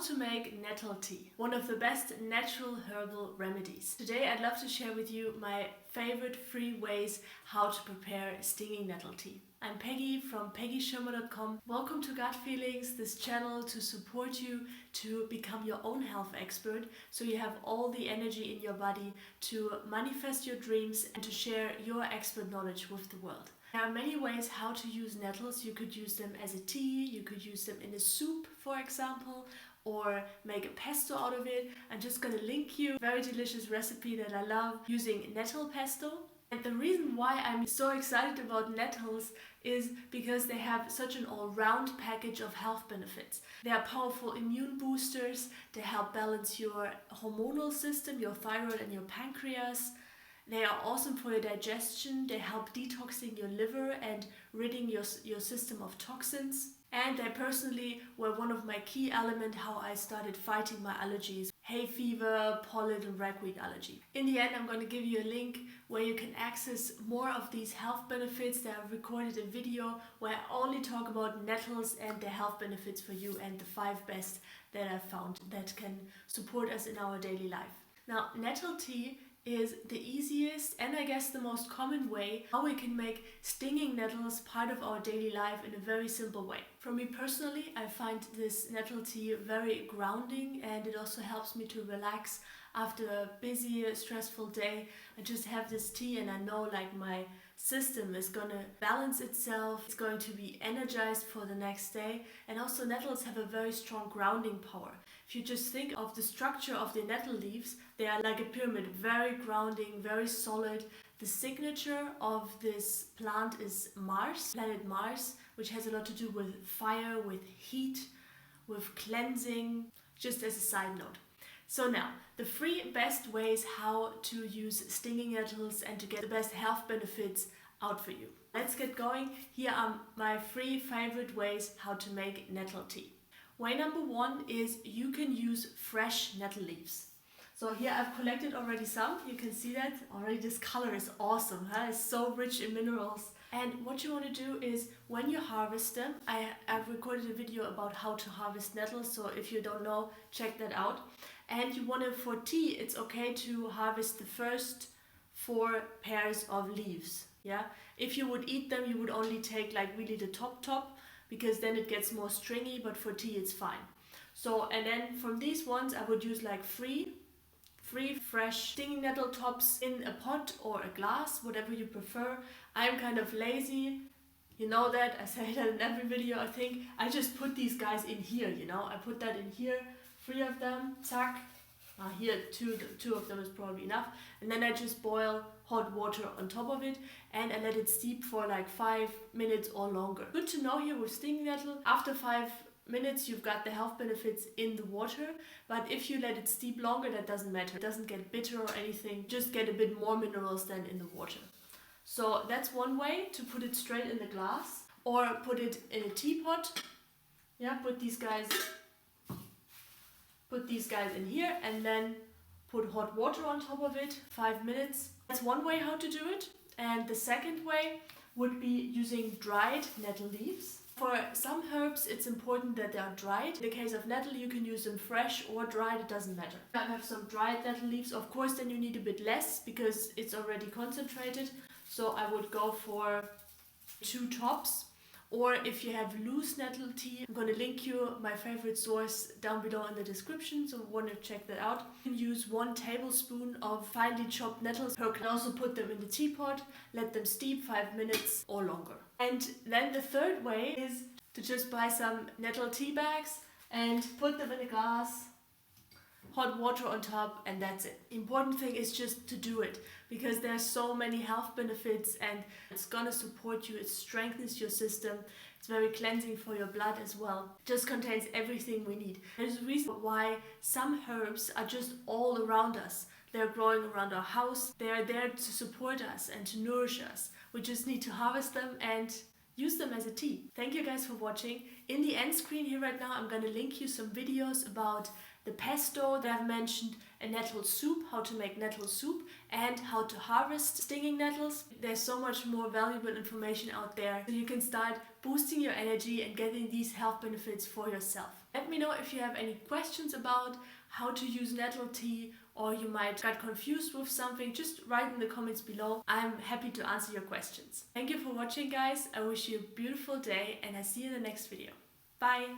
to make nettle tea, one of the best natural herbal remedies. Today I'd love to share with you my favorite 3 ways how to prepare stinging nettle tea. I'm Peggy from peggyshermer.com. Welcome to Gut Feelings, this channel to support you to become your own health expert, so you have all the energy in your body to manifest your dreams and to share your expert knowledge with the world. There are many ways how to use nettles. You could use them as a tea, you could use them in a soup, for example, or make a pesto out of it. I'm just going to link you a very delicious recipe that I love using nettle pesto. And the reason why I'm so excited about nettles is because they have such an all-round package of health benefits. They are powerful immune boosters, they help balance your hormonal system, your thyroid and your pancreas. They are awesome for your digestion, they help detoxing your liver and ridding your system of toxins. And they personally were one of my key elements how I started fighting my allergies. Hay fever, pollen and ragweed allergy. In the end, I'm going to give you a link where you can access more of these health benefits. That I've recorded a video where I only talk about nettles and their health benefits for you and the 5 best that I've found that can support us in our daily life. Now, nettle tea is the easiest and I guess the most common way how we can make stinging nettles part of our daily life in a very simple way. For me personally, I find this nettle tea very grounding and it also helps me to relax after a busy, stressful day. I just have this tea and I know like my system is going to balance itself, it's going to be energized for the next day. And also nettles have a very strong grounding power. If you just think of the structure of the nettle leaves, they are like a pyramid, very grounding, very solid. The signature of this plant is Mars, planet Mars, which has a lot to do with fire, with heat, with cleansing, just as a side note. So now, the 3 best ways how to use stinging nettles and to get the best health benefits out for you. Let's get going. Here are my 3 favorite ways how to make nettle tea. Way number 1 is you can use fresh nettle leaves. So here I've collected already some. You can see that already. This color is awesome, huh? It's so rich in minerals. And what you want to do is when you harvest them, I've recorded a video about how to harvest nettles, so if you don't know, check that out. And you want to, for tea, it's okay to harvest the first 4 pairs of leaves. Yeah. If you would eat them, you would only take like really the top, because then it gets more stringy, but for tea it's fine. So, and then from these ones I would use like 3 fresh stinging nettle tops in a pot or a glass, whatever you prefer. I'm kind of lazy, you know that, I say that in every video I think. I just put these guys in here, you know, I put that in here, 3 of them, zack. Here 2 of them is probably enough, and then I just boil hot water on top of it and I let it steep for like 5 minutes or longer. Good to know here with stinging nettle, after 5 minutes you've got the health benefits in the water, but if you let it steep longer, that doesn't matter. It doesn't get bitter or anything, just get a bit more minerals than in the water. So that's one way, to put it straight in the glass or put it in a teapot. Yeah, put these guys in here and then put hot water on top of it, 5 minutes. That's one way how to do it. And the second way would be using dried nettle leaves. For some herbs it's important that they are dried. In the case of nettle, you can use them fresh or dried, it doesn't matter. I have some dried nettle leaves, of course then you need a bit less because it's already concentrated. So I would go for 2 tops. Or if you have loose nettle tea, I'm going to link you my favorite source down below in the description, so want to check that out. You can use 1 tablespoon of finely chopped nettles per cup. Also put them in the teapot, let them steep 5 minutes or longer. And then the third way is to just buy some nettle tea bags and put them in a glass, hot water on top, and that's it. Important thing is just to do it, because there's so many health benefits and it's gonna support you, it strengthens your system, it's very cleansing for your blood as well. It just contains everything we need. There's a reason why some herbs are just all around us. They're growing around our house, they are there to support us and to nourish us. We just need to harvest them and use them as a tea. Thank you guys for watching. In the end screen here right now, I'm gonna link you some videos about the pesto that I've mentioned, a nettle soup, how to make nettle soup, and how to harvest stinging nettles. There's so much more valuable information out there, so you can start boosting your energy and getting these health benefits for yourself. Let me know if you have any questions about how to use nettle tea, or you might get confused with something. Just write in the comments below. I'm happy to answer your questions. Thank you for watching, guys. I wish you a beautiful day and I see you in the next video. Bye!